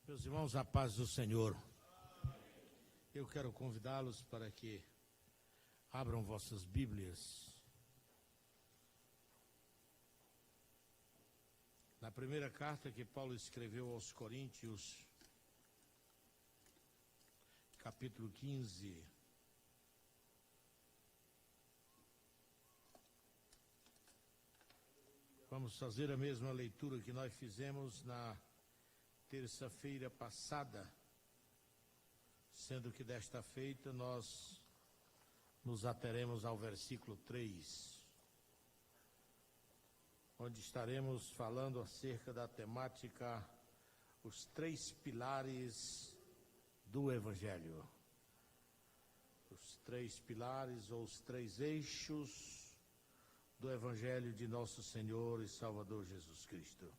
Meus irmãos, a paz do Senhor. Eu quero convidá-los para que abram vossas Bíblias na primeira carta que Paulo escreveu aos Coríntios, capítulo 15. Vamos fazer a mesma leitura que nós fizemos na terça-feira passada, sendo que desta feita nós nos ateremos ao versículo 3, onde estaremos falando acerca da temática os três pilares do Evangelho. Os três pilares ou os três eixos do Evangelho de nosso Senhor e Salvador Jesus Cristo.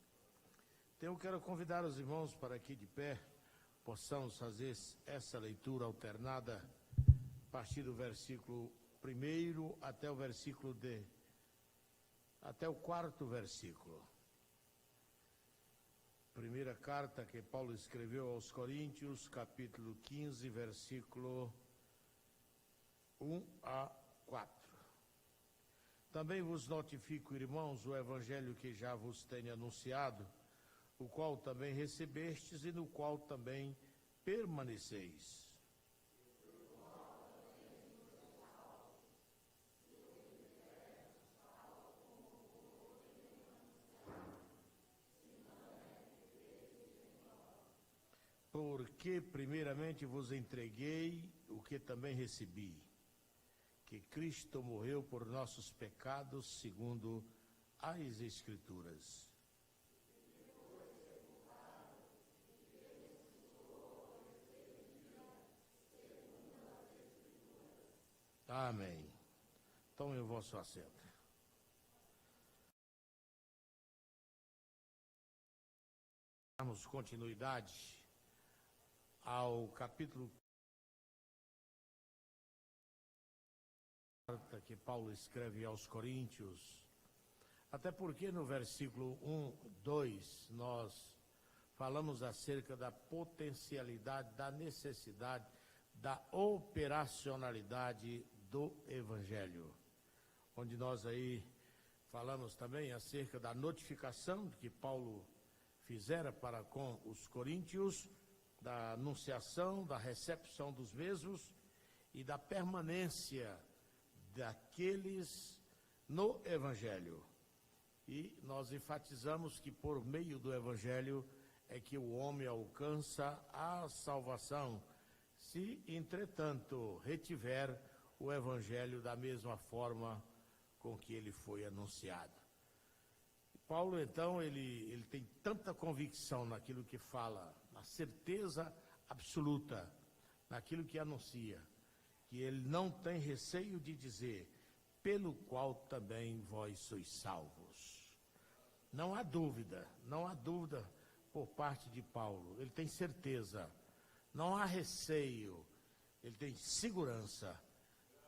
Então eu quero convidar os irmãos para que de pé possamos fazer essa leitura alternada a partir do versículo 1 até o quarto versículo. Primeira carta que Paulo escreveu aos Coríntios, capítulo 15, versículo 1 a 4. Também vos notifico, irmãos, o evangelho que já vos tenho anunciado, o qual também recebestes e no qual também permaneceis. Porque primeiramente vos entreguei o que também recebi, que Cristo morreu por nossos pecados segundo as Escrituras. Amém. Tome o vosso assento. Damos continuidade ao capítulo que Paulo escreve aos Coríntios, até porque no versículo 1, 2, nós falamos acerca da potencialidade, da necessidade, da operacionalidade do Evangelho, onde nós aí falamos também acerca da notificação que Paulo fizera para com os coríntios, da anunciação, da recepção dos mesmos e da permanência daqueles no Evangelho. E nós enfatizamos que por meio do Evangelho é que o homem alcança a salvação, se, entretanto, retiver o Evangelho da mesma forma com que ele foi anunciado. Paulo, então, ele tem tanta convicção naquilo que fala, na certeza absoluta, naquilo que anuncia, que ele não tem receio de dizer, pelo qual também vós sois salvos. Não há dúvida por parte de Paulo, ele tem certeza, não há receio, ele tem segurança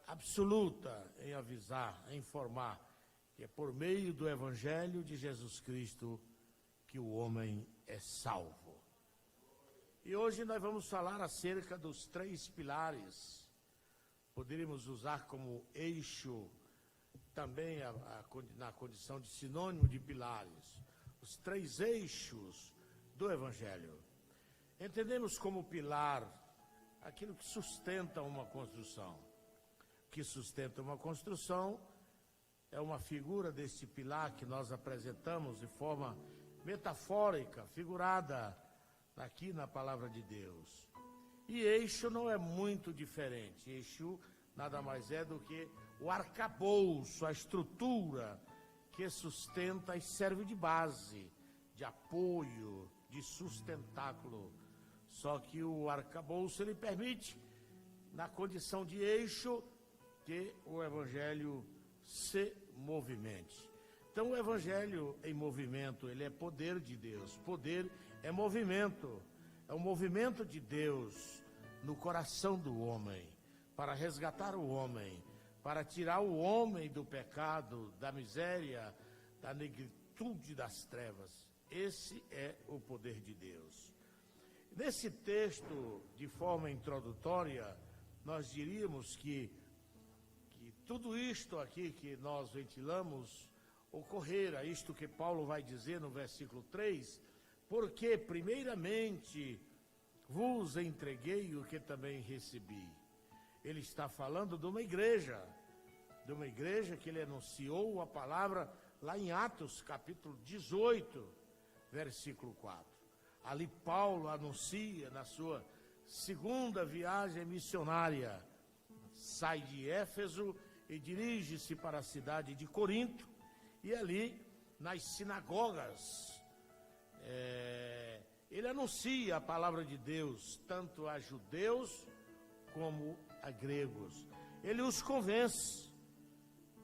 absoluta em avisar, em informar, que é por meio do Evangelho de Jesus Cristo que o homem é salvo. E hoje nós vamos falar acerca dos três pilares, poderíamos usar como eixo também na condição de sinônimo de pilares, os três eixos do Evangelho. Entendemos como pilar aquilo que sustenta uma construção. O que sustenta uma construção é uma figura desse pilar que nós apresentamos de forma metafórica, figurada aqui na palavra de Deus. E eixo não é muito diferente. Eixo nada mais é do que o arcabouço, a estrutura que sustenta e serve de base, de apoio, de sustentáculo. Só que o arcabouço ele permite, na condição de eixo, que o Evangelho se movimente. Então o Evangelho em movimento, ele é poder de Deus. Poder é movimento, é o movimento de Deus no coração do homem, para resgatar o homem, para tirar o homem do pecado, da miséria, da negritude das trevas. Esse é o poder de Deus. Nesse texto, de forma introdutória, nós diríamos que tudo isto aqui que nós ventilamos ocorrera, isto que Paulo vai dizer no versículo 3, porque primeiramente vos entreguei o que também recebi. Ele está falando de uma igreja que ele anunciou a palavra lá em Atos, capítulo 18, versículo 4. Ali Paulo anuncia na sua segunda viagem missionária, sai de Éfeso e dirige-se para a cidade de Corinto, e ali, nas sinagogas, ele anuncia a palavra de Deus, tanto a judeus como a gregos. Ele os convence,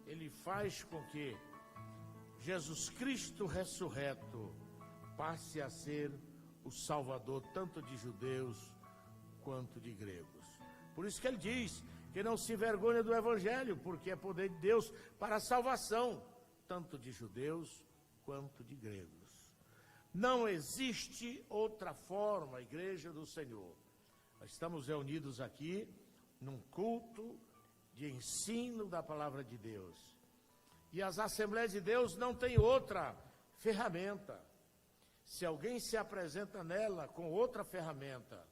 ele faz com que Jesus Cristo ressurreto passe a ser o Salvador tanto de judeus quanto de gregos. Por isso que ele diz que não se envergonha do Evangelho, porque é poder de Deus para a salvação, tanto de judeus quanto de gregos. Não existe outra forma, igreja do Senhor. Nós estamos reunidos aqui num culto de ensino da palavra de Deus. E as Assembleias de Deus não têm outra ferramenta. Se alguém se apresenta nela com outra ferramenta,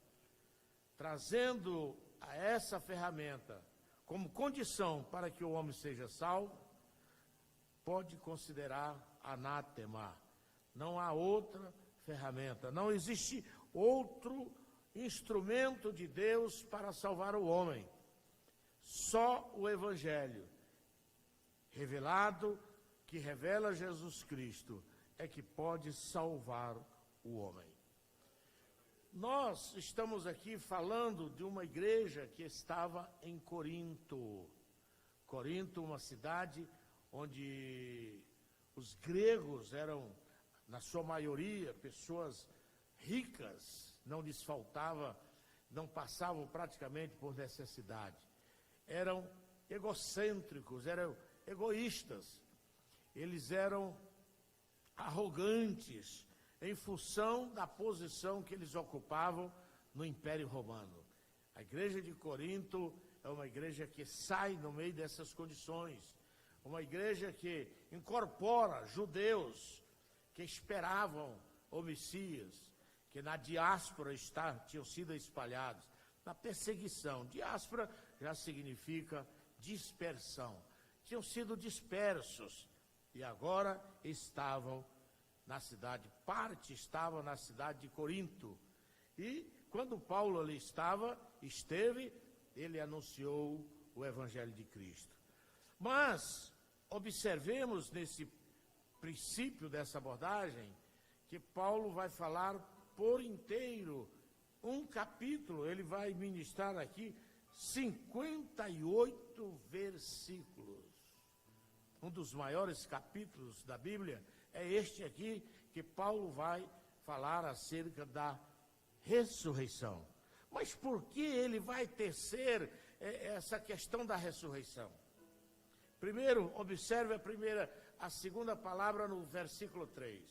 trazendo a essa ferramenta como condição para que o homem seja salvo, pode considerar anátema. Não há outra ferramenta, não existe outro instrumento de Deus para salvar o homem. Só o Evangelho revelado, que revela Jesus Cristo, é que pode salvar o homem. Nós estamos aqui falando de uma igreja que estava em Corinto. Corinto, uma cidade onde os gregos eram, na sua maioria, pessoas ricas, não lhes faltava, não passavam praticamente por necessidade. Eram egocêntricos, eram egoístas. Eles eram arrogantes em função da posição que eles ocupavam no Império Romano. A igreja de Corinto é uma igreja que sai no meio dessas condições. Uma igreja que incorpora judeus que esperavam o Messias, que na diáspora tinham sido espalhados, na perseguição. Diáspora já significa dispersão. Tinham sido dispersos e agora estavam na cidade, parte estava na cidade de Corinto. E quando Paulo ali esteve, ele anunciou o Evangelho de Cristo. Mas observemos nesse princípio dessa abordagem que Paulo vai falar por inteiro, um capítulo, ele vai ministrar aqui 58 versículos. Um dos maiores capítulos da Bíblia é este aqui, que Paulo vai falar acerca da ressurreição. Mas por que ele vai tecer essa questão da ressurreição? Primeiro, observe a segunda palavra no versículo 3.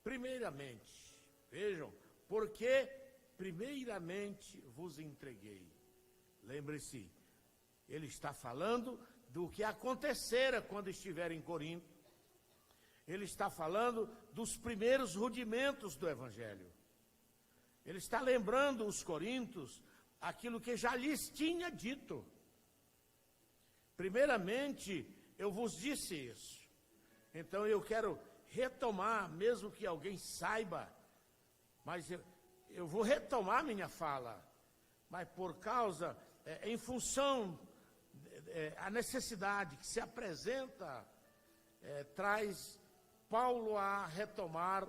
Primeiramente, vejam, porque primeiramente vos entreguei. Lembre-se, ele está falando do que acontecera quando estiver em Corinto. Ele está falando dos primeiros rudimentos do Evangelho. Ele está lembrando os coríntios aquilo que já lhes tinha dito. Primeiramente, eu vos disse isso. Então eu quero retomar, mesmo que alguém saiba, mas eu vou retomar minha fala. Mas por causa, em função, a necessidade que se apresenta, traz Paulo a retomar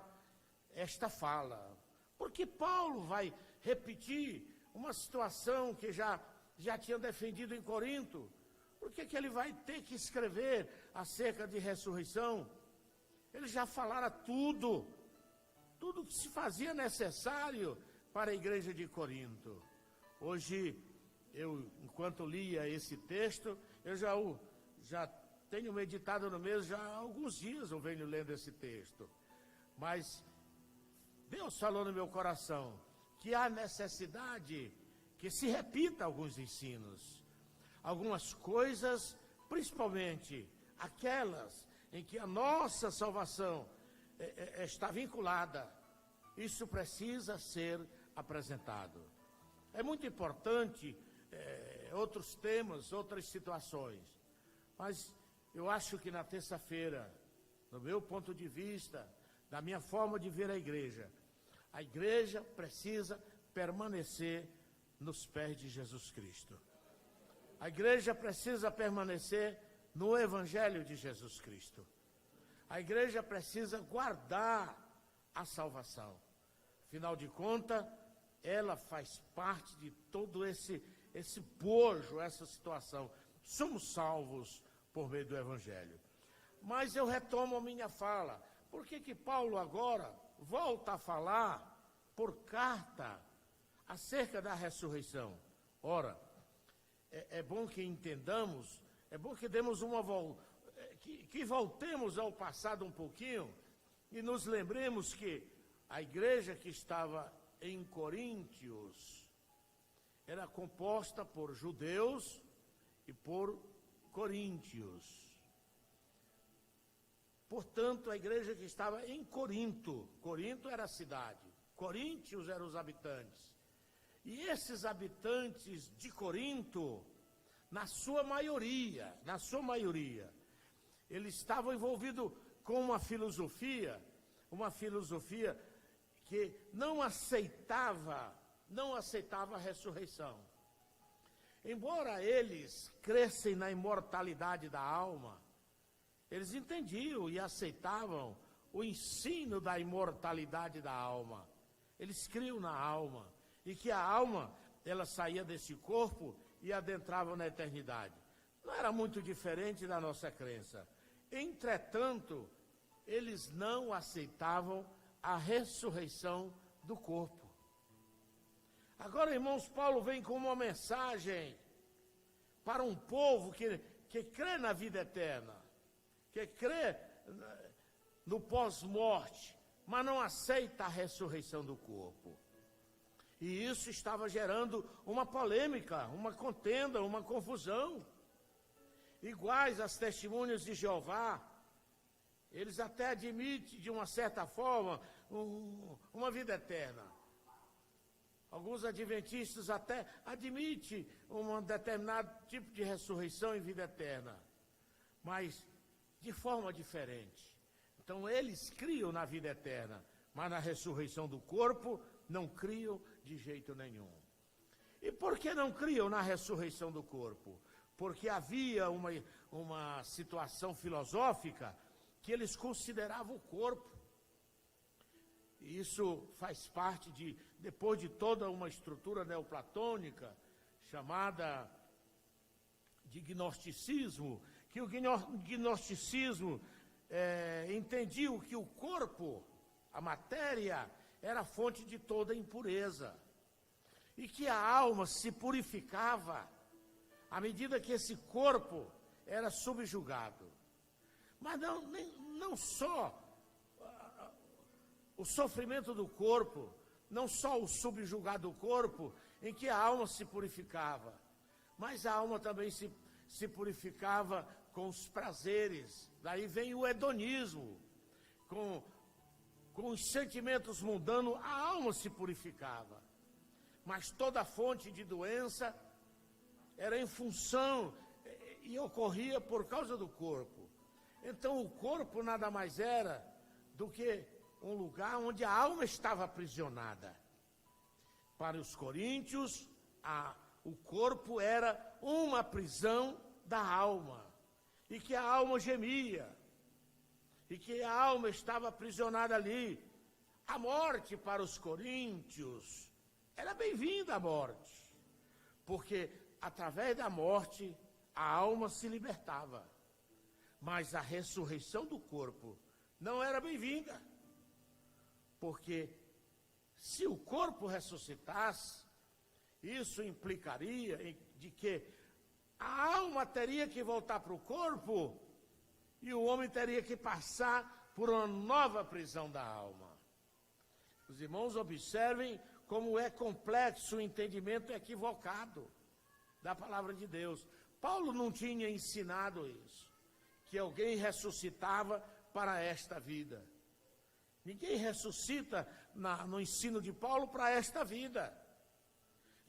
esta fala. Porque Paulo vai repetir uma situação que já tinha defendido em Corinto. Por que ele vai ter que escrever acerca de ressurreição? Ele já falara tudo que se fazia necessário para a igreja de Corinto. Hoje, enquanto lia esse texto, eu já tenho meditado no mesmo, já há alguns dias eu venho lendo esse texto. Mas Deus falou no meu coração que há necessidade que se repita alguns ensinos. Algumas coisas, principalmente aquelas em que a nossa salvação está vinculada, isso precisa ser apresentado. É muito importante outros temas, outras situações, mas eu acho que na terça-feira, do meu ponto de vista, da minha forma de ver a igreja precisa permanecer nos pés de Jesus Cristo. A igreja precisa permanecer no Evangelho de Jesus Cristo. A igreja precisa guardar a salvação. Afinal de contas, ela faz parte de todo esse bojo, essa situação. Somos salvos por meio do Evangelho. Mas eu retomo a minha fala. Por que Paulo agora volta a falar por carta acerca da ressurreição? Ora, é bom que entendamos, é bom que demos que voltemos ao passado um pouquinho e nos lembremos que a igreja que estava em Coríntios era composta por judeus e por coríntios. Portanto, a igreja que estava em Corinto era a cidade, Coríntios eram os habitantes. E esses habitantes de Corinto, na sua maioria, eles estavam envolvidos com uma filosofia que não aceitava a ressurreição. Embora eles crescem na imortalidade da alma, eles entendiam e aceitavam o ensino da imortalidade da alma. Eles criam na alma, e que a alma, ela saía desse corpo e adentrava na eternidade. Não era muito diferente da nossa crença. Entretanto, eles não aceitavam a ressurreição do corpo. Agora, irmãos, Paulo vem com uma mensagem para um povo que crê na vida eterna, que crê no pós-morte, mas não aceita a ressurreição do corpo. E isso estava gerando uma polêmica, uma contenda, uma confusão. Iguais às testemunhas de Jeová, eles até admitem, de uma certa forma, uma vida eterna. Alguns adventistas até admitem um determinado tipo de ressurreição e vida eterna, mas de forma diferente. Então, eles criam na vida eterna, mas na ressurreição do corpo não criam de jeito nenhum. E por que não criam na ressurreição do corpo? Porque havia uma situação filosófica que eles consideravam o corpo. E isso faz parte depois de toda uma estrutura neoplatônica, chamada de gnosticismo, que o gnosticismo entendia que o corpo, a matéria, era a fonte de toda impureza. E que a alma se purificava à medida que esse corpo era subjugado. Mas não só o sofrimento do corpo, não só o subjugar do corpo, em que a alma se purificava, mas a alma também se purificava com os prazeres. Daí vem o hedonismo, com os sentimentos mundanos, a alma se purificava. Mas toda fonte de doença era em função e ocorria por causa do corpo. Então o corpo nada mais era do que um lugar onde a alma estava aprisionada. Para os coríntios, o corpo era uma prisão da alma, e que a alma gemia, e que a alma estava aprisionada ali. A morte para os coríntios era bem-vinda, a morte, porque através da morte a alma se libertava, mas a ressurreição do corpo não era bem-vinda, porque se o corpo ressuscitasse, isso implicaria de que a alma teria que voltar para o corpo e o homem teria que passar por uma nova prisão da alma. Os irmãos observem como é complexo o entendimento equivocado da palavra de Deus. Paulo não tinha ensinado isso, que alguém ressuscitava para esta vida. Ninguém ressuscita no ensino de Paulo para esta vida.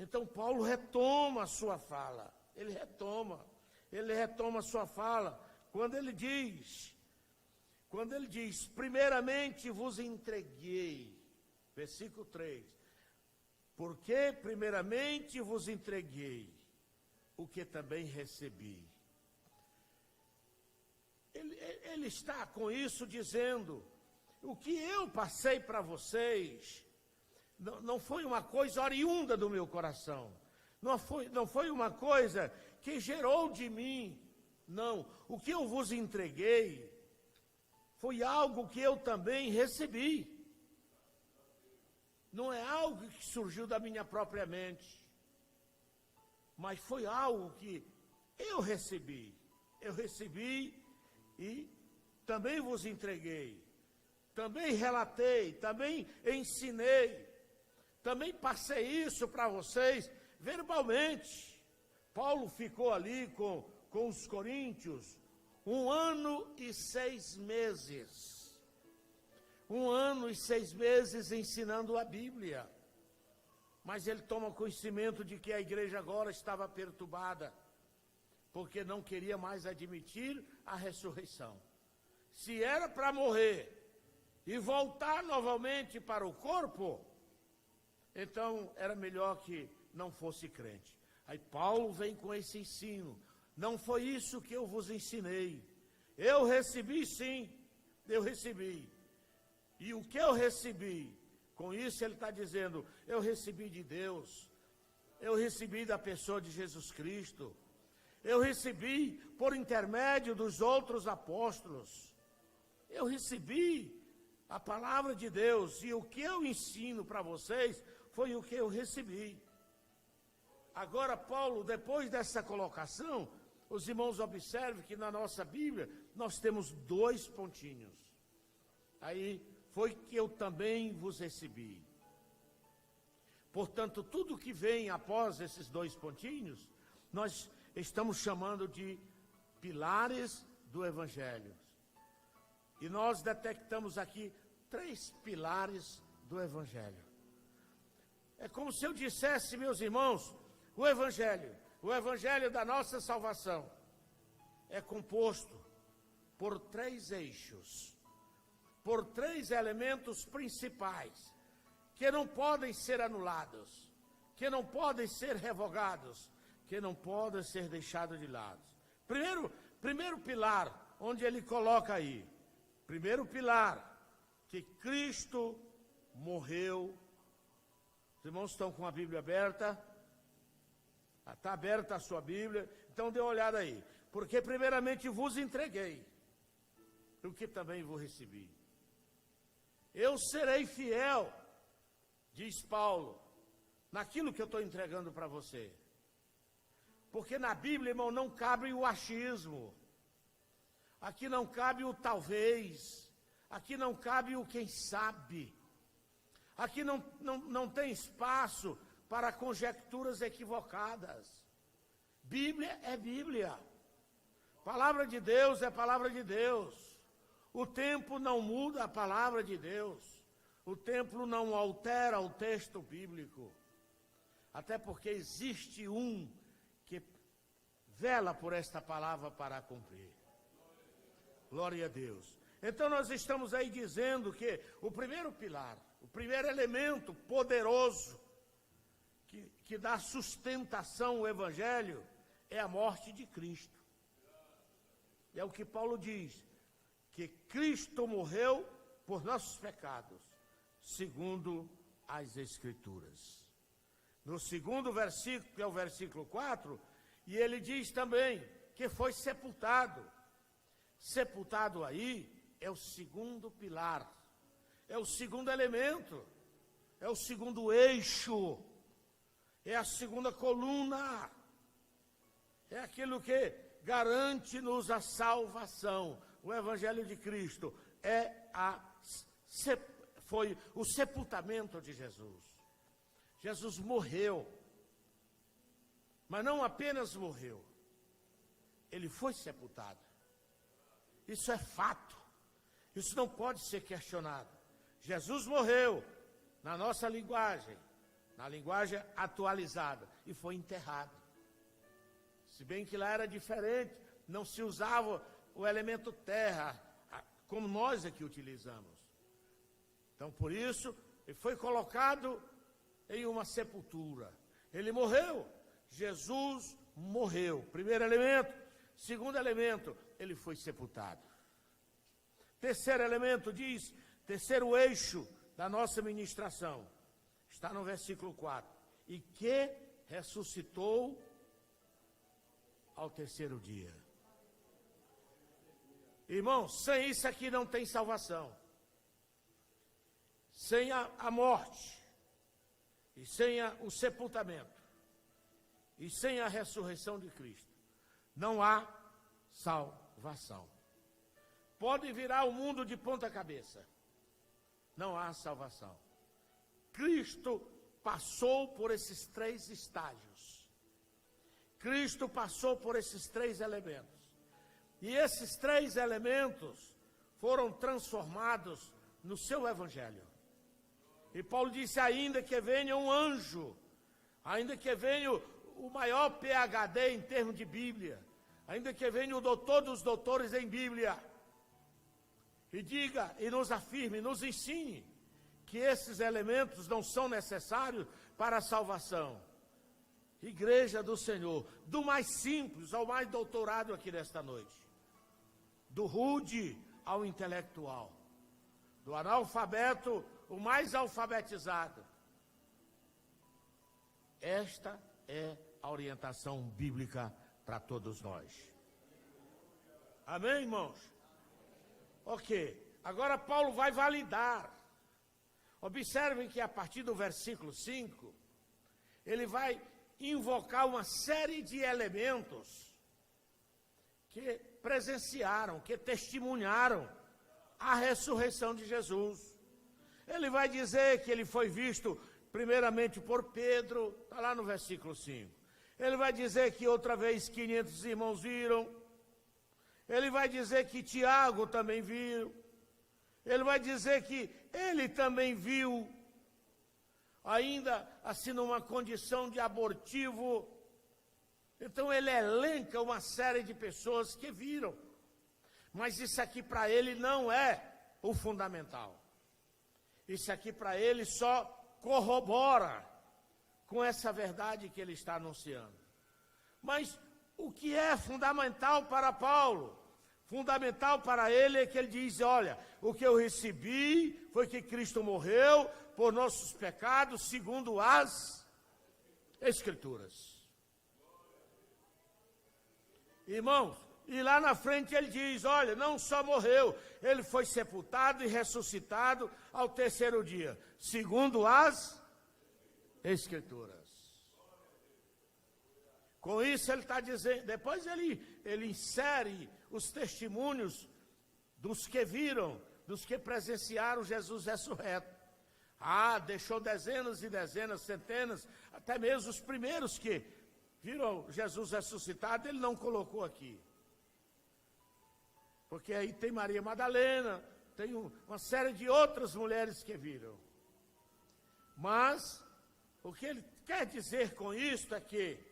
Então Paulo retoma a sua fala, ele retoma a sua fala, quando ele diz, primeiramente vos entreguei, versículo 3, porque primeiramente vos entreguei o que também recebi. Ele está com isso dizendo, o que eu passei para vocês, não foi uma coisa oriunda do meu coração, não foi uma coisa que gerou de mim, não, o que eu vos entreguei foi algo que eu também recebi, não é algo que surgiu da minha própria mente, mas foi algo que eu recebi e também vos entreguei, também relatei, também ensinei, também passei isso para vocês verbalmente. Paulo ficou ali com os coríntios 1 ano e 6 meses. 1 ano e 6 meses ensinando a Bíblia. Mas ele toma conhecimento de que a igreja agora estava perturbada, porque não queria mais admitir a ressurreição. Se era para morrer e voltar novamente para o corpo, então era melhor que não fosse crente. Aí Paulo vem com esse ensino. Não foi isso que eu vos ensinei. Eu recebi sim, eu recebi. E o que eu recebi, com isso ele está dizendo, eu recebi de Deus, eu recebi da pessoa de Jesus Cristo, eu recebi por intermédio dos outros apóstolos, eu recebi a palavra de Deus, e o que eu ensino para vocês foi o que eu recebi. Agora Paulo, depois dessa colocação, os irmãos observem que na nossa Bíblia nós temos 2 pontinhos. Aí, foi que eu também vos recebi. Portanto, tudo que vem após esses 2 pontinhos, nós estamos chamando de pilares do Evangelho. E nós detectamos aqui 3 pilares do Evangelho. É como se eu dissesse, meus irmãos, o Evangelho da nossa salvação é composto por 3 eixos, por 3 elementos principais, que não podem ser anulados, que não podem ser revogados, que não podem ser deixados de lado. Primeiro pilar, onde ele coloca aí, primeiro pilar, que Cristo morreu. Os irmãos estão com a Bíblia aberta? Está aberta a sua Bíblia, então dê uma olhada aí. Porque primeiramente vos entreguei, o que também vos recebi. Eu serei fiel, diz Paulo, naquilo que eu estou entregando para você. Porque na Bíblia, irmão, não cabe o achismo. Aqui não cabe o talvez. Aqui não cabe o quem sabe. Aqui não tem espaço para conjecturas equivocadas. Bíblia é Bíblia. Palavra de Deus é palavra de Deus. O tempo não muda a palavra de Deus. O tempo não altera o texto bíblico. Até porque existe um que vela por esta palavra para cumprir. Glória a Deus. Então nós estamos aí dizendo que o primeiro pilar, o primeiro elemento poderoso que dá sustentação ao Evangelho é a morte de Cristo. E é o que Paulo diz, que Cristo morreu por nossos pecados, segundo as Escrituras. No segundo versículo, que é o versículo 4, e ele diz também que foi sepultado. Sepultado aí é o segundo pilar, é o segundo elemento, é o segundo eixo, é a segunda coluna, é aquilo que garante-nos a salvação. O Evangelho de Cristo foi o sepultamento de Jesus. Jesus morreu. Mas não apenas morreu, ele foi sepultado. Isso é fato. Isso não pode ser questionado. Jesus morreu, na nossa linguagem, na linguagem atualizada, e foi enterrado. Se bem que lá era diferente, não se usava o elemento terra, como nós aqui utilizamos. Então, por isso, ele foi colocado em uma sepultura. Ele morreu. Jesus morreu. Primeiro elemento. Segundo elemento, ele foi sepultado. Terceiro elemento diz, terceiro eixo da nossa ministração, está no versículo 4. E que ressuscitou ao terceiro dia. Irmãos, sem isso aqui não tem salvação. Sem a morte, e sem o sepultamento, e sem a ressurreição de Cristo, não há salvação. Pode virar o mundo de ponta cabeça, não há salvação. Cristo passou por esses três estágios. Cristo passou por esses três elementos. E esses três elementos foram transformados no seu evangelho. E Paulo disse, ainda que venha um anjo, ainda que venha o maior PhD em termos de Bíblia, ainda que venha o doutor dos doutores em Bíblia, e diga, e nos afirme, nos ensine, que esses elementos não são necessários para a salvação. Igreja do Senhor, do mais simples ao mais doutorado aqui nesta noite, do rude ao intelectual, do analfabeto o mais alfabetizado. Esta é a orientação bíblica para todos nós. Amém, irmãos? Ok, agora Paulo vai validar. Observem que a partir do versículo 5, ele vai invocar uma série de elementos que presenciaram, que testemunharam a ressurreição de Jesus. Ele vai dizer que ele foi visto primeiramente por Pedro, está lá no versículo 5. Ele vai dizer que outra vez 500 irmãos viram. Ele vai dizer que Tiago também viu. Ele vai dizer que ele também viu, ainda assim numa condição de abortivo. Então ele elenca uma série de pessoas que viram. Mas isso aqui para ele não é o fundamental. Isso aqui para ele só corrobora com essa verdade que ele está anunciando. Mas o que é fundamental para Paulo? Fundamental para ele é que ele diz, olha, o que eu recebi foi que Cristo morreu por nossos pecados, segundo as Escrituras. Irmãos, e lá na frente ele diz, olha, não só morreu, ele foi sepultado e ressuscitado ao terceiro dia, segundo as Escrituras. Com isso ele está dizendo, depois ele insere os testemunhos dos que viram, dos que presenciaram Jesus ressurreto. Deixou dezenas e dezenas, centenas, até mesmo os primeiros que viram Jesus ressuscitado, ele não colocou aqui. Porque aí tem Maria Madalena, tem uma série de outras mulheres que viram. Mas, o que ele quer dizer com isso é que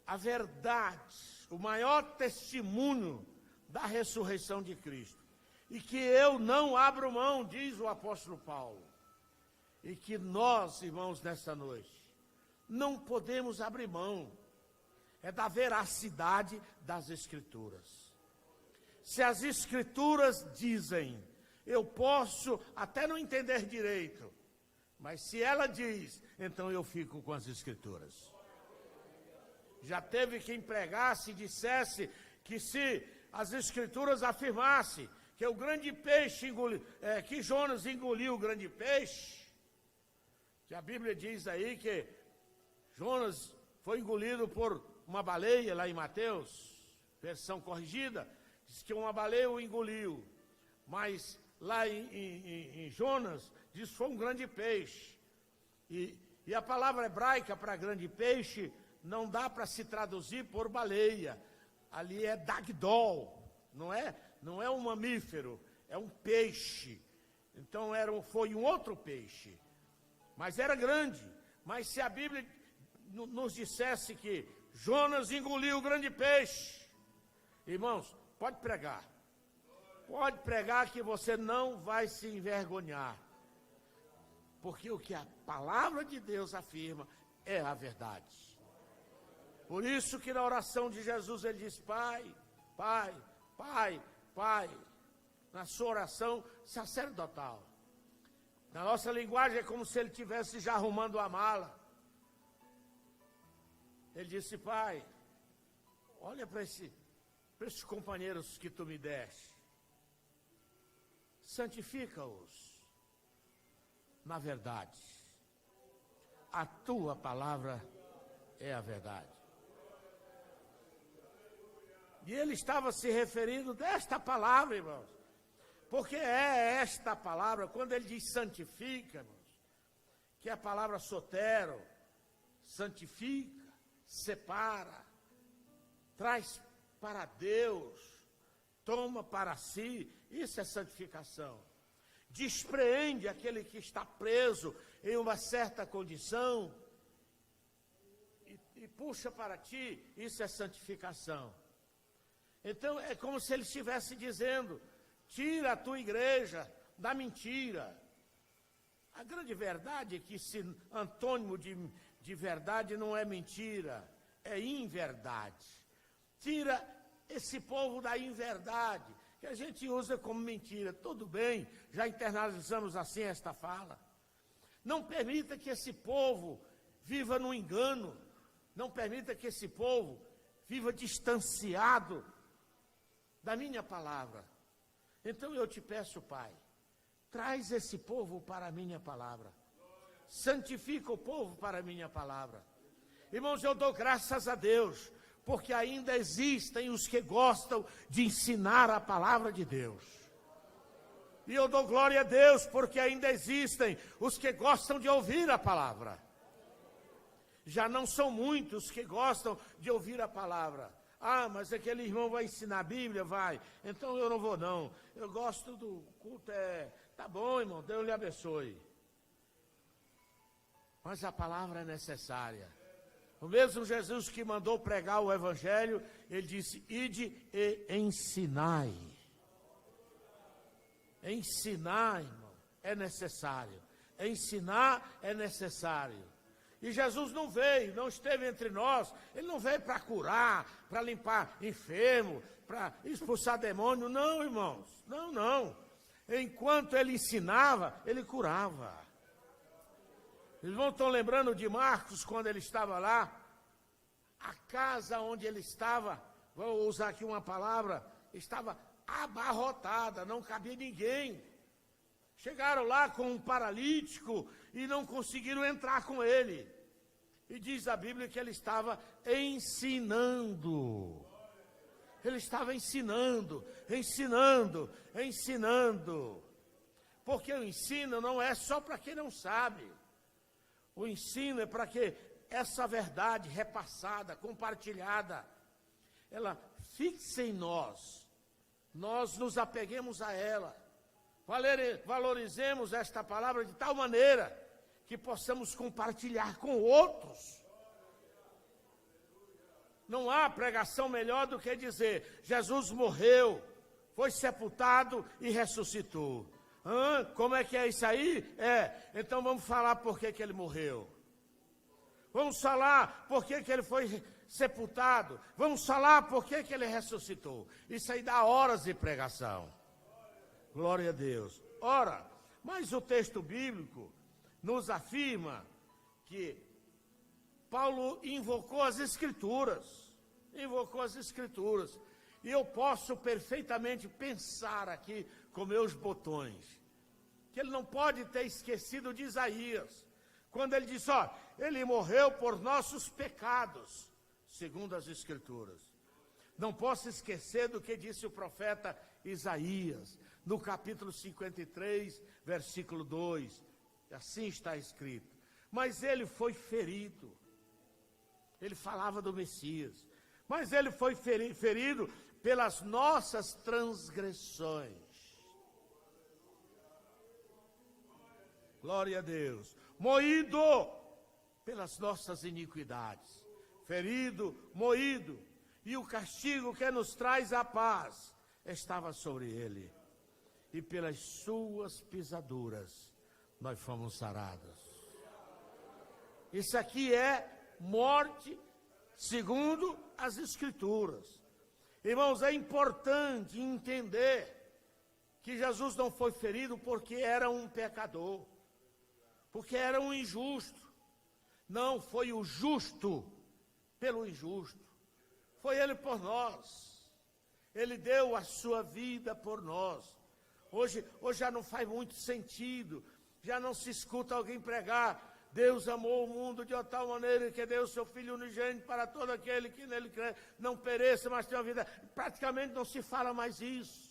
a verdade, o maior testemunho da ressurreição de Cristo, e que eu não abro mão, diz o apóstolo Paulo, e que nós, irmãos, nesta noite, não podemos abrir mão, é da veracidade das Escrituras. Se as Escrituras dizem, eu posso até não entender direito, mas se ela diz, então eu fico com as Escrituras. Já teve quem pregasse e dissesse que se as Escrituras afirmassem que o grande peixe que Jonas engoliu o grande peixe, que a Bíblia diz aí que Jonas foi engolido por uma baleia lá em Mateus, versão corrigida, diz que uma baleia o engoliu, mas lá em Jonas diz que foi um grande peixe. E a palavra hebraica para grande peixe não dá para se traduzir por baleia. Ali é dagdol, não é um mamífero, é um peixe. Então foi um outro peixe, mas era grande. Mas se a Bíblia nos dissesse que Jonas engoliu o grande peixe, irmãos, pode pregar que você não vai se envergonhar, porque o que a palavra de Deus afirma é a verdade. Por isso que na oração de Jesus ele diz: Pai, Pai, Pai, Pai, na sua oração sacerdotal. Na nossa linguagem é como se ele estivesse já arrumando a mala. Ele disse: Pai, olha para esses companheiros que tu me deste, santifica-os na verdade. A tua palavra é a verdade. E ele estava se referindo desta palavra, irmãos, porque é esta palavra, quando ele diz santifica, irmãos, que é a palavra sotero, santifica, separa, traz para Deus, toma para si, isso é santificação. Despreende aquele que está preso em uma certa condição e puxa para ti, isso é santificação. Então é como se ele estivesse dizendo: tira a tua igreja da mentira. A grande verdade é que esse antônimo de verdade não é mentira, é inverdade. Tira esse povo da inverdade, que a gente usa como mentira. Tudo bem, já internalizamos assim esta fala. Não permita que esse povo viva no engano. Não permita que esse povo viva distanciado da minha palavra. Então eu te peço, Pai, traz esse povo para a minha palavra. Santifica o povo para a minha palavra. Irmãos, eu dou graças a Deus, porque ainda existem os que gostam de ensinar a palavra de Deus. E eu dou glória a Deus, porque ainda existem os que gostam de ouvir a palavra. Já não são muitos que gostam de ouvir a palavra. Ah, mas aquele irmão vai ensinar a Bíblia? Vai. Então eu não vou não. Eu gosto do culto, tá bom, irmão, Deus lhe abençoe. Mas a palavra é necessária. O mesmo Jesus que mandou pregar o Evangelho, ele disse: ide e ensinai. Ensinar, irmão, é necessário. Ensinar é necessário. E Jesus não veio, não esteve entre nós. Ele não veio para curar, para limpar enfermo, para expulsar demônio. Não, irmãos, não. Enquanto ele ensinava, ele curava. Eles não estão lembrando de Marcos, quando ele estava lá? A casa onde ele estava, vou usar aqui uma palavra, estava abarrotada, não cabia ninguém. Chegaram lá com um paralítico e não conseguiram entrar com ele. E diz a Bíblia que ele estava ensinando. Ele estava ensinando. Porque o ensino não é só para quem não sabe. O ensino é para que essa verdade repassada, compartilhada, ela fixe em nós. Nós nos apeguemos a ela. Valorizemos esta palavra de tal maneira que possamos compartilhar com outros. Não há pregação melhor do que dizer: Jesus morreu, foi sepultado e ressuscitou. Como é que é isso aí? Então vamos falar por que ele morreu. Vamos falar por que ele foi sepultado. Vamos falar por que ele ressuscitou. Isso aí dá horas de pregação. Glória a Deus. Ora, mas o texto bíblico nos afirma que Paulo invocou as Escrituras. E eu posso perfeitamente pensar aqui com meus botões, que ele não pode ter esquecido de Isaías, quando ele disse: ele morreu por nossos pecados, segundo as Escrituras. Não posso esquecer do que disse o profeta Isaías, no capítulo 53, versículo 2, assim está escrito: mas ele foi ferido. Ele falava do Messias, mas ele foi ferido pelas nossas transgressões. Glória a Deus. Moído pelas nossas iniquidades. Ferido, moído. E o castigo que nos traz a paz estava sobre ele. E pelas suas pisaduras nós fomos sarados. Isso aqui é morte segundo as Escrituras. Irmãos, é importante entender que Jesus não foi ferido porque era um pecador, porque era um injusto. Não, foi o justo pelo injusto. Foi ele por nós. Ele deu a sua vida por nós. Hoje já não faz muito sentido, já não se escuta alguém pregar: Deus amou o mundo de tal maneira que deu o seu Filho unigênito para todo aquele que nele crê, não pereça, mas tenha vida. Praticamente não se fala mais isso.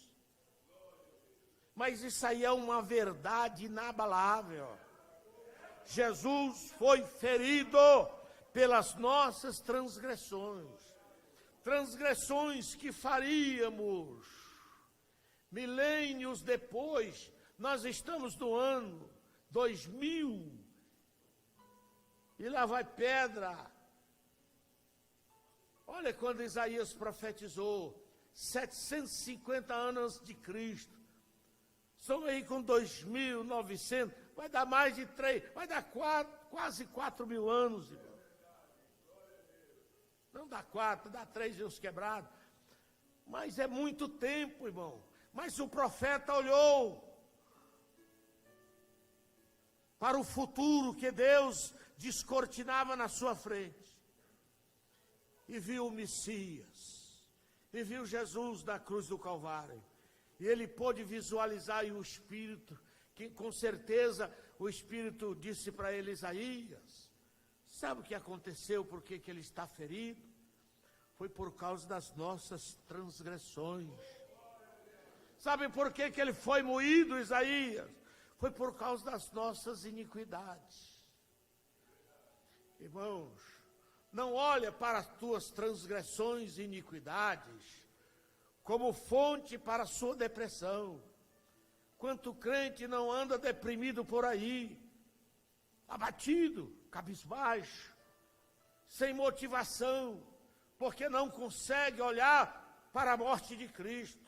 Mas isso aí é uma verdade inabalável. Jesus foi ferido pelas nossas transgressões. Transgressões que faríamos milênios depois. Nós estamos no ano 2000. E lá vai pedra. Olha quando Isaías profetizou, 750 anos antes de Cristo. Estamos aí com 2.900, vai dar mais de 3, vai dar quase 4.000 anos, irmão. Não dá 4, dá 3 e uns quebrados. Mas é muito tempo, irmão. Mas o profeta olhou para o futuro que Deus descortinava na sua frente, e viu o Messias, e viu Jesus na cruz do Calvário, e ele pôde visualizar, e o Espírito, que com certeza o Espírito disse para ele: Isaías, sabe o que aconteceu, por que ele está ferido? Foi por causa das nossas transgressões. Sabe por que ele foi moído, Isaías? Foi por causa das nossas iniquidades. Irmãos, não olha para as tuas transgressões e iniquidades como fonte para a sua depressão. Quanto crente não anda deprimido por aí, abatido, cabisbaixo, sem motivação, porque não consegue olhar para a morte de Cristo.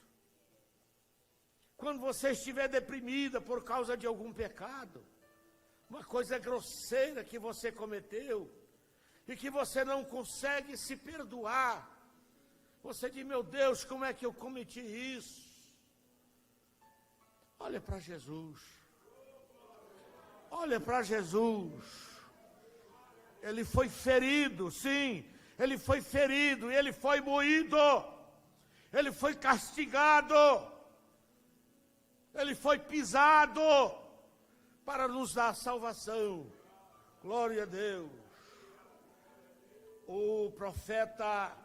Quando você estiver deprimida por causa de algum pecado, uma coisa grosseira que você cometeu, e que você não consegue se perdoar, você diz: meu Deus, como é que eu cometi isso? Olha para Jesus. Olha para Jesus. Ele foi ferido, sim, ele foi ferido, e ele foi moído, ele foi castigado, ele foi pisado para nos dar salvação. Glória a Deus. O profeta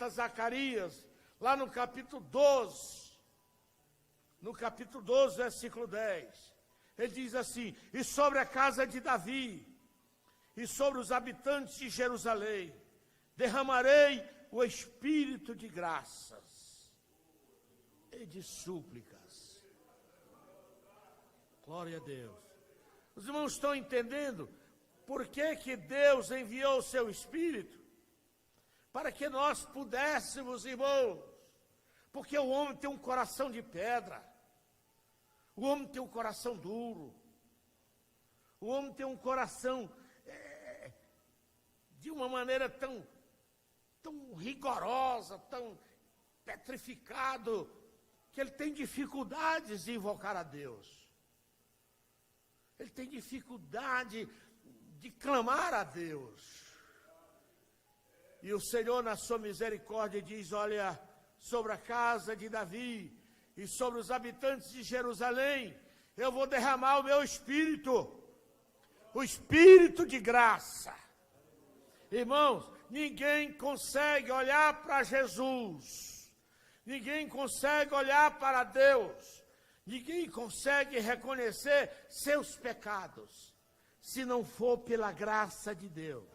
Zacarias, lá no capítulo 12, versículo 10, ele diz assim: e sobre a casa de Davi, e sobre os habitantes de Jerusalém, derramarei o espírito de graças e de súplicas. Glória a Deus. Os irmãos estão entendendo por que Deus enviou o seu Espírito? Para que nós pudéssemos, irmãos, porque o homem tem um coração de pedra, o homem tem um coração duro, o homem tem um coração de uma maneira tão rigorosa, tão petrificado, que ele tem dificuldades de invocar a Deus. Ele tem dificuldade de clamar a Deus. E o Senhor, na sua misericórdia, diz: olha, sobre a casa de Davi e sobre os habitantes de Jerusalém, eu vou derramar o meu espírito, o espírito de graça. Irmãos, ninguém consegue olhar para Jesus, ninguém consegue olhar para Deus, ninguém consegue reconhecer seus pecados, se não for pela graça de Deus.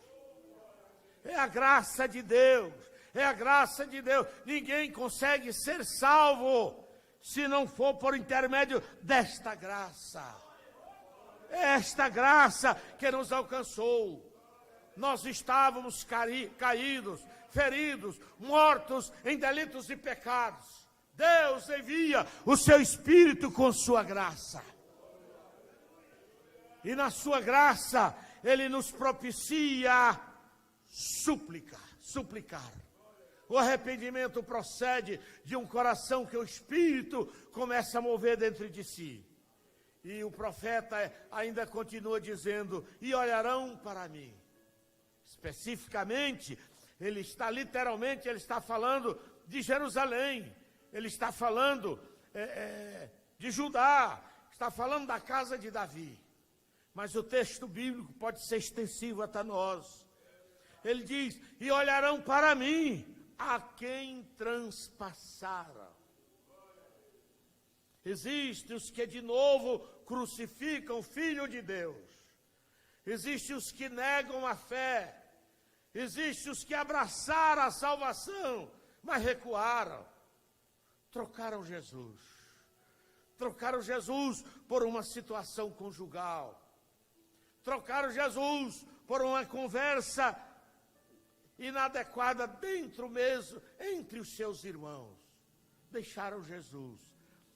É a graça de Deus, é a graça de Deus. Ninguém consegue ser salvo se não for por intermédio desta graça. É esta graça que nos alcançou. Nós estávamos caídos, feridos, mortos em delitos e pecados. Deus envia o seu Espírito com sua graça. E na sua graça, Ele nos propicia suplicar. O arrependimento procede de um coração que o Espírito começa a mover dentro de si. E o profeta ainda continua dizendo, e olharão para mim. Especificamente, ele está falando de Jerusalém. Ele está falando de Judá, está falando da casa de Davi. Mas o texto bíblico pode ser extensivo até nós. Ele diz, e olharão para mim, a quem transpassaram. Existem os que de novo crucificam o Filho de Deus. Existem os que negam a fé. Existem os que abraçaram a salvação, mas recuaram. Trocaram Jesus. Trocaram Jesus por uma situação conjugal. Trocaram Jesus por uma conversa inadequada dentro mesmo, entre os seus irmãos. Deixaram Jesus.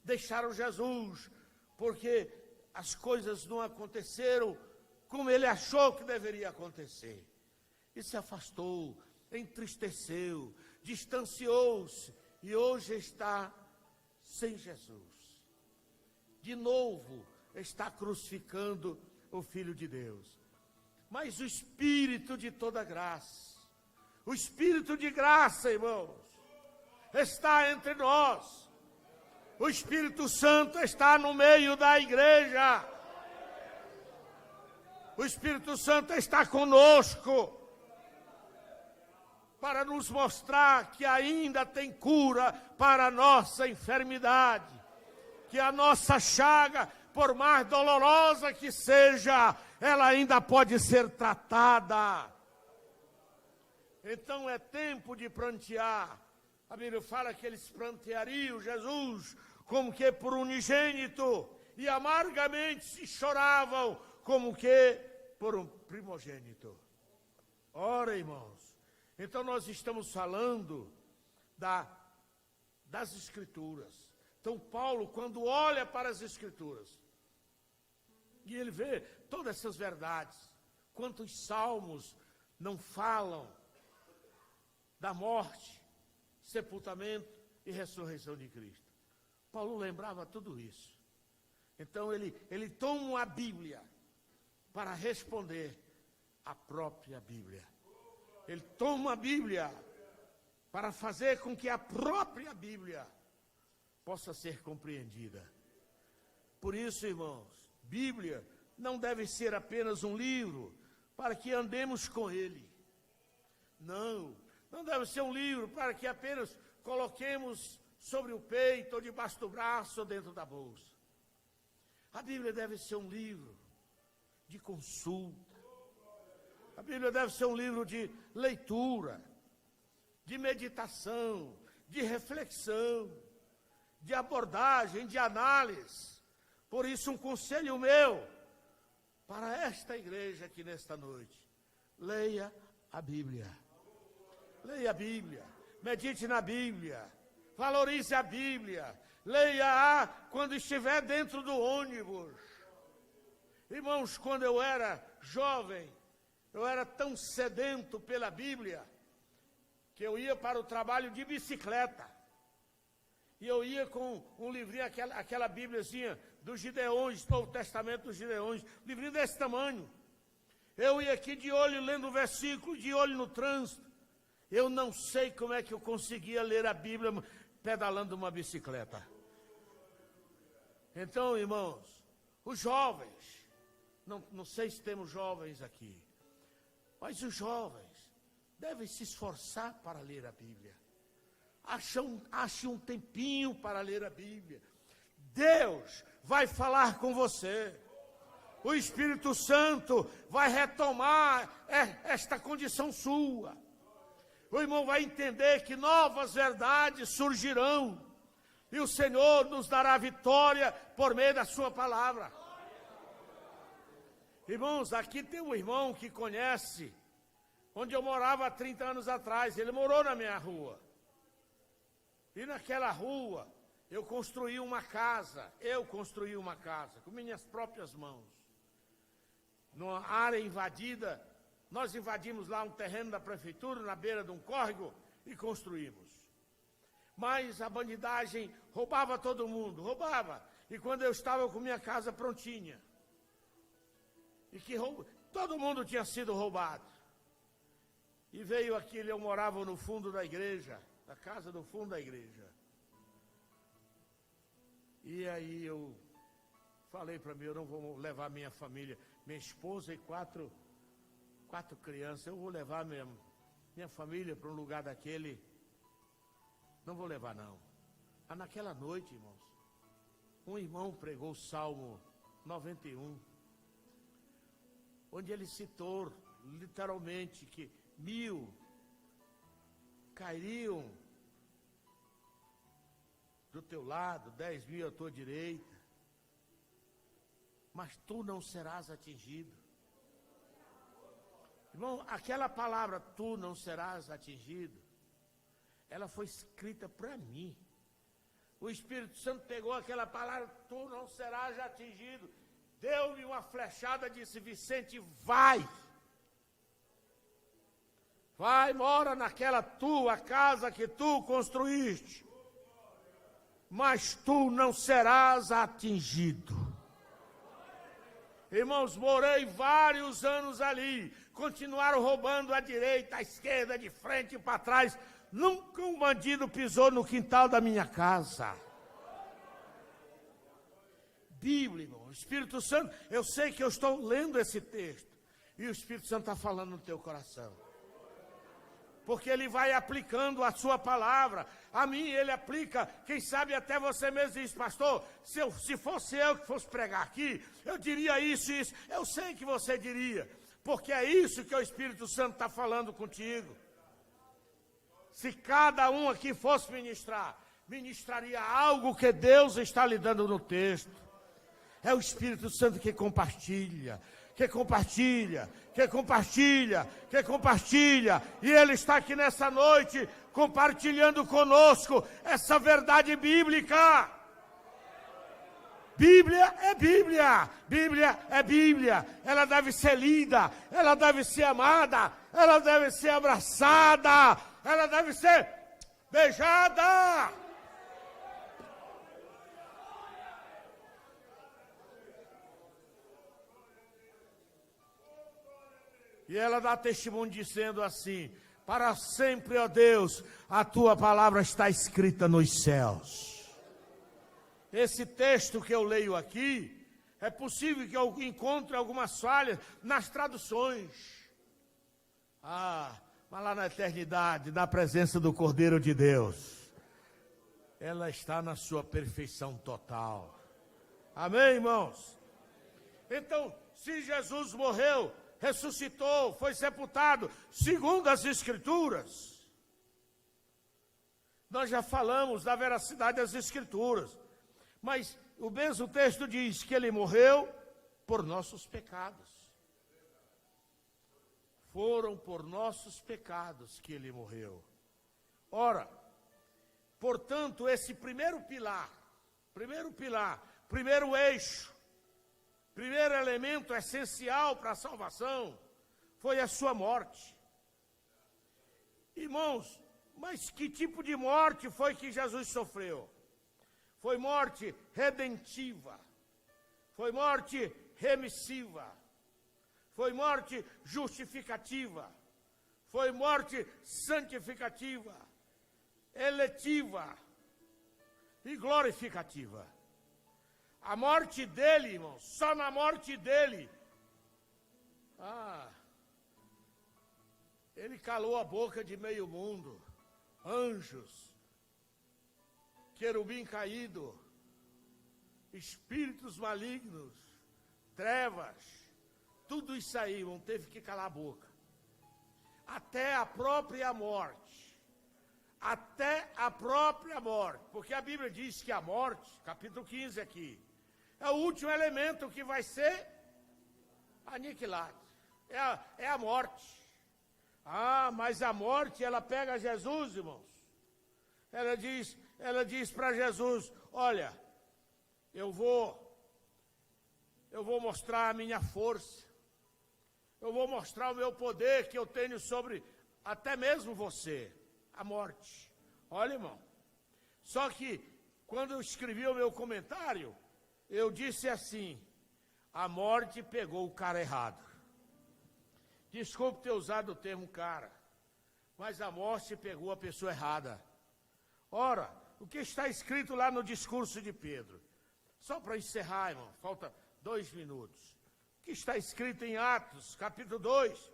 Deixaram Jesus porque as coisas não aconteceram como ele achou que deveria acontecer. E se afastou, entristeceu, distanciou-se e hoje está sem Jesus. De novo está crucificando o Filho de Deus. Mas o Espírito de toda graça, o Espírito de graça, irmãos, está entre nós. O Espírito Santo está no meio da igreja. O Espírito Santo está conosco para nos mostrar que ainda tem cura para a nossa enfermidade, que a nossa chaga, por mais dolorosa que seja, ela ainda pode ser tratada. Então é tempo de prantear. A Bíblia fala que eles pranteariam Jesus como que por unigênito e amargamente se choravam como que por um primogênito. Ora, irmãos, então nós estamos falando das Escrituras. Então Paulo, quando olha para as Escrituras, e ele vê todas essas verdades, quantos salmos não falam da morte, sepultamento e ressurreição de Cristo. Paulo lembrava tudo isso. Então ele toma a Bíblia para responder à própria Bíblia. Ele toma a Bíblia para fazer com que a própria Bíblia possa ser compreendida. Por isso, irmãos, Bíblia não deve ser apenas um livro para que andemos com ele. Não deve ser um livro para que apenas coloquemos sobre o peito, ou debaixo do braço, ou dentro da bolsa. A Bíblia deve ser um livro de consulta. A Bíblia deve ser um livro de leitura, de meditação, de reflexão, de abordagem, de análise. Por isso, um conselho meu para esta igreja aqui nesta noite: leia a Bíblia. Leia a Bíblia, medite na Bíblia, valorize a Bíblia, leia-a quando estiver dentro do ônibus. Irmãos, quando eu era jovem, eu era tão sedento pela Bíblia, que eu ia para o trabalho de bicicleta. E eu ia com um livrinho, aquela Bíbliazinha dos Gideões, Novo Testamento dos Gideões, livrinho desse tamanho. Eu ia aqui de olho lendo o versículo, de olho no trânsito. Eu não sei como é que eu conseguia ler a Bíblia pedalando uma bicicleta. Então, irmãos, os jovens, não sei se temos jovens aqui, mas os jovens devem se esforçar para ler a Bíblia. Ache um tempinho para ler a Bíblia. Deus vai falar com você. o Espírito Santo vai retomar esta condição sua. O irmão vai entender que novas verdades surgirão. E o Senhor nos dará vitória por meio da sua palavra. Irmãos, aqui tem um irmão que conhece onde eu morava há 30 anos atrás. Ele morou na minha rua. E naquela rua eu construí uma casa. Com minhas próprias mãos. Numa área invadida, nós invadimos lá um terreno da prefeitura, na beira de um córrego, e construímos. Mas a bandidagem roubava todo mundo, roubava. E quando eu estava com minha casa prontinha, e que todo mundo tinha sido roubado. E veio aquilo, eu morava no fundo da igreja, na casa do fundo da igreja. E aí eu falei para mim, eu não vou levar minha família, minha esposa e quatro crianças, eu vou levar minha família para um lugar daquele. Não vou levar, não. Naquela noite, irmãos, um irmão pregou o Salmo 91, onde ele citou, literalmente, que 1000 cairiam do teu lado, 10.000 à tua direita, mas tu não serás atingido. Irmão, aquela palavra, tu não serás atingido, ela foi escrita para mim. O Espírito Santo pegou aquela palavra, tu não serás atingido, deu-me uma flechada, disse, Vicente, vai, mora naquela tua casa que tu construíste, mas tu não serás atingido. Irmãos, morei vários anos ali, continuaram roubando à direita, à esquerda, de frente e para trás. Nunca um bandido pisou no quintal da minha casa. Bíblia, irmão, o Espírito Santo, eu sei que eu estou lendo esse texto, e o Espírito Santo está falando no teu coração. Porque ele vai aplicando a sua palavra. A mim ele aplica, quem sabe até você mesmo diz, pastor, se fosse eu que fosse pregar aqui, eu diria isso e isso. Eu sei que você diria, porque é isso que o Espírito Santo está falando contigo. Se cada um aqui fosse ministraria algo que Deus está lhe dando no texto. É o Espírito Santo que compartilha. E Ele está aqui nessa noite, compartilhando conosco essa verdade bíblica. Bíblia é Bíblia, Bíblia é Bíblia. Ela deve ser lida, ela deve ser amada, ela deve ser abraçada, ela deve ser beijada. E ela dá testemunho dizendo assim, para sempre, ó Deus, a tua palavra está escrita nos céus. Esse texto que eu leio aqui, é possível que eu encontre algumas falhas nas traduções. Mas lá na eternidade, na presença do Cordeiro de Deus, ela está na sua perfeição total. Amém, irmãos? Então, se Jesus morreu, ressuscitou, foi sepultado, segundo as Escrituras, nós já falamos da veracidade das Escrituras, mas o mesmo texto diz que ele morreu por nossos pecados. Foram por nossos pecados que ele morreu. Ora, portanto, esse primeiro eixo, primeiro elemento essencial para a salvação, foi a sua morte. Irmãos, mas que tipo de morte foi que Jesus sofreu? Foi morte redentiva, foi morte remissiva, foi morte justificativa, foi morte santificativa, eletiva e glorificativa. A morte dele, irmãos, só na morte dele, ele calou a boca de meio mundo, anjos, querubim caído, espíritos malignos, trevas, tudo isso aí, irmão, teve que calar a boca. Até a própria morte. Até a própria morte. Porque a Bíblia diz que a morte, capítulo 15 aqui, é o último elemento que vai ser aniquilado. É a morte. Ah, mas a morte, ela pega Jesus, irmãos. Ela diz para Jesus, olha, eu vou mostrar a minha força. Eu vou mostrar o meu poder que eu tenho sobre até mesmo você, a morte. Olha, irmão. Só que, quando eu escrevi o meu comentário, eu disse assim, a morte pegou o cara errado. Desculpe ter usado o termo cara, mas a morte pegou a pessoa errada. Ora, o que está escrito lá no discurso de Pedro? Só para encerrar, irmão, falta 2 minutos. O que está escrito em Atos, capítulo 2,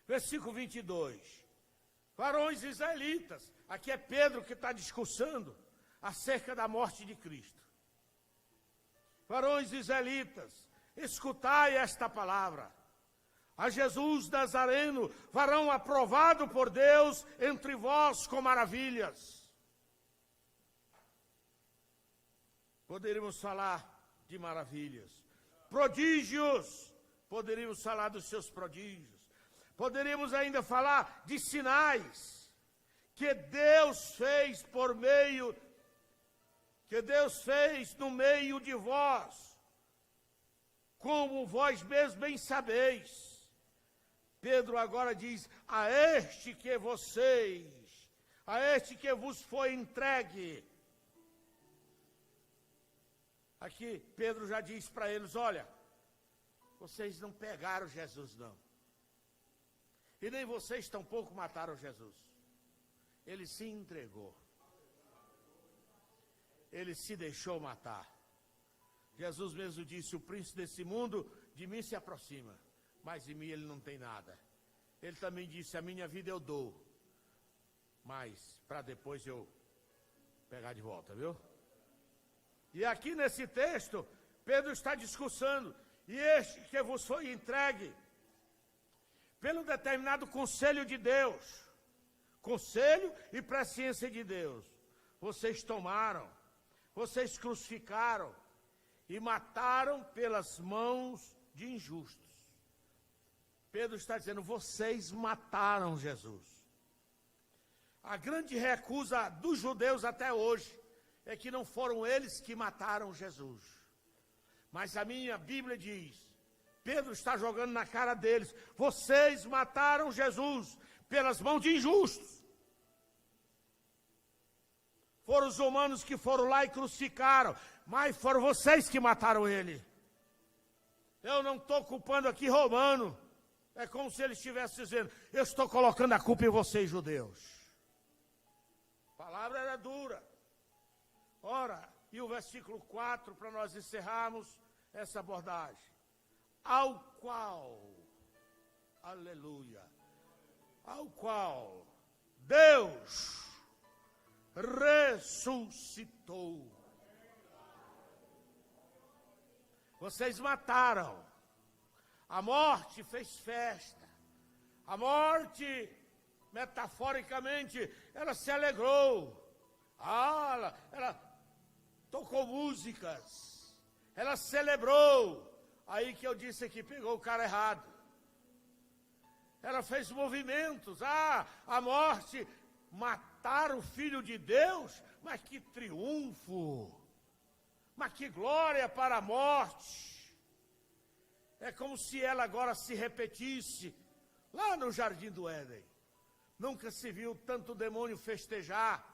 versículo 22. Varões israelitas, aqui é Pedro que está discursando acerca da morte de Cristo. Varões israelitas, escutai esta palavra. A Jesus Nazareno, varão aprovado por Deus entre vós com maravilhas. Poderíamos falar de maravilhas. Prodígios, poderíamos falar dos seus prodígios. Poderíamos ainda falar de sinais que Deus fez no meio de vós, como vós mesmos bem sabeis. Pedro agora diz, a este que vos foi entregue. Aqui Pedro já diz para eles, olha, vocês não pegaram Jesus não. E nem vocês tampouco mataram Jesus. Ele se entregou. Ele se deixou matar. Jesus mesmo disse, o príncipe desse mundo de mim se aproxima, mas de mim ele não tem nada. Ele também disse, a minha vida eu dou, mas para depois eu pegar de volta, viu? E aqui nesse texto, Pedro está discursando, e este que vos foi entregue, pelo determinado conselho de Deus, conselho e presciência de Deus, vocês tomaram, vocês crucificaram e mataram pelas mãos de injustos. Pedro está dizendo, vocês mataram Jesus. A grande recusa dos judeus até hoje é que não foram eles que mataram Jesus. Mas a minha Bíblia diz, Pedro está jogando na cara deles, vocês mataram Jesus pelas mãos de injustos. Foram os romanos que foram lá e crucificaram, mas foram vocês que mataram ele. Eu não estou culpando aqui romano. É como se ele estivesse dizendo, eu estou colocando a culpa em vocês, judeus. A palavra era dura. Ora, e o versículo 4, para nós encerrarmos essa abordagem. Ao qual, aleluia, ao qual Deus ressuscitou. Vocês mataram. A morte fez festa. A morte, metaforicamente, ela se alegrou. Ela tocou músicas. Ela celebrou. Aí que eu disse que pegou o cara errado. Ela fez movimentos. A morte, matar o Filho de Deus? Mas que triunfo! Mas que glória para a morte! É como se ela agora se repetisse lá no Jardim do Éden. Nunca se viu tanto demônio festejar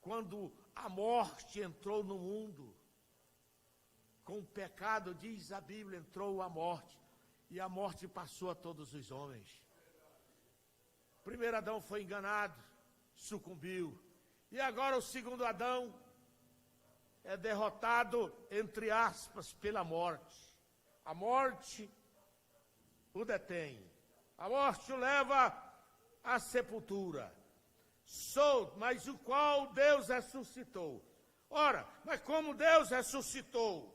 quando a morte entrou no mundo. Com o pecado, diz a Bíblia, entrou a morte. E a morte passou a todos os homens. O primeiro Adão foi enganado, sucumbiu. E agora o segundo Adão é derrotado, entre aspas, pela morte. A morte o detém. A morte o leva à sepultura. Mas o qual Deus ressuscitou. Ora, mas como Deus ressuscitou?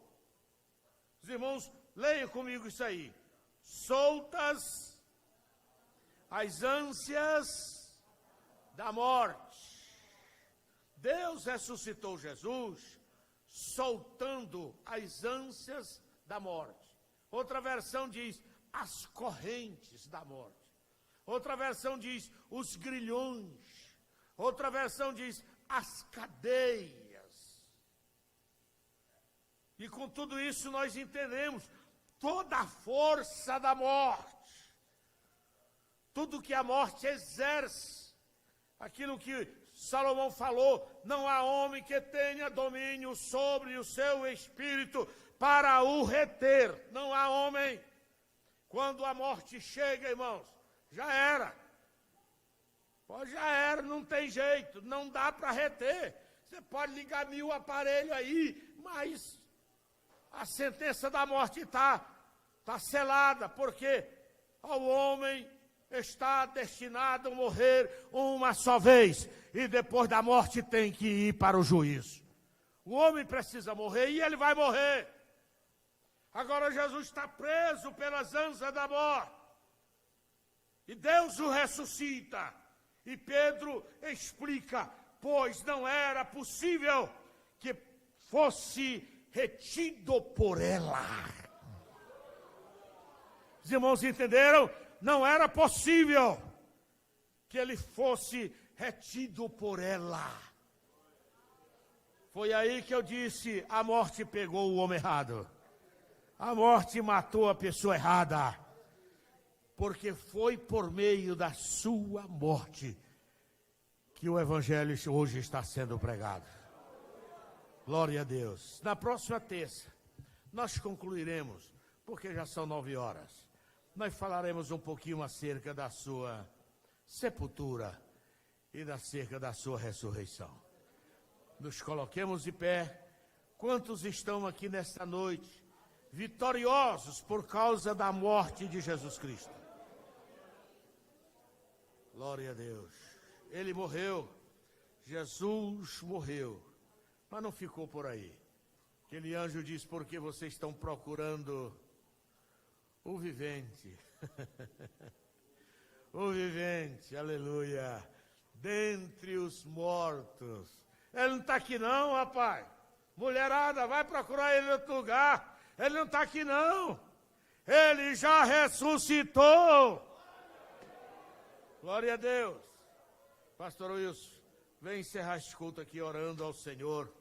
Os irmãos, leiam comigo isso aí. Soltas as ânsias da morte. Deus ressuscitou Jesus soltando as ânsias da morte. Outra versão diz as correntes da morte. Outra versão diz os grilhões. Outra versão diz as cadeias. E com tudo isso nós entendemos toda a força da morte. Tudo que a morte exerce. Aquilo que Salomão falou, não há homem que tenha domínio sobre o seu espírito para o reter. Não há homem. Quando a morte chega, irmãos, já era. Pô, já era, não tem jeito, não dá para reter. Você pode ligar 1000 aparelhos aí, mas a sentença da morte está selada, porque ao homem está destinado a morrer uma só vez, e depois da morte tem que ir para o juízo. O homem precisa morrer e ele vai morrer. Agora Jesus está preso pelas ânsias da morte. E Deus o ressuscita. E Pedro explica, pois não era possível que fosse retido por ela. Os irmãos entenderam? Não era possível que ele fosse retido por ela. Foi aí que eu disse, a morte pegou o homem errado. A morte matou a pessoa errada. Porque foi por meio da sua morte que o evangelho hoje está sendo pregado. Glória a Deus. Na próxima terça, nós concluiremos, porque já são 9 horas. Nós falaremos um pouquinho acerca da sua sepultura e acerca da sua ressurreição. Nos coloquemos de pé. Quantos estão aqui nesta noite vitoriosos por causa da morte de Jesus Cristo? Glória a Deus. Ele morreu. Jesus morreu. Mas não ficou por aí. Aquele anjo diz, porque vocês estão procurando o vivente. O vivente, aleluia. Dentre os mortos. Ele não está aqui não, rapaz. Mulherada, vai procurar ele em outro lugar. Ele não está aqui não. Ele já ressuscitou. Glória a Deus. Pastor Wilson, vem encerrar esse culto aqui orando ao Senhor.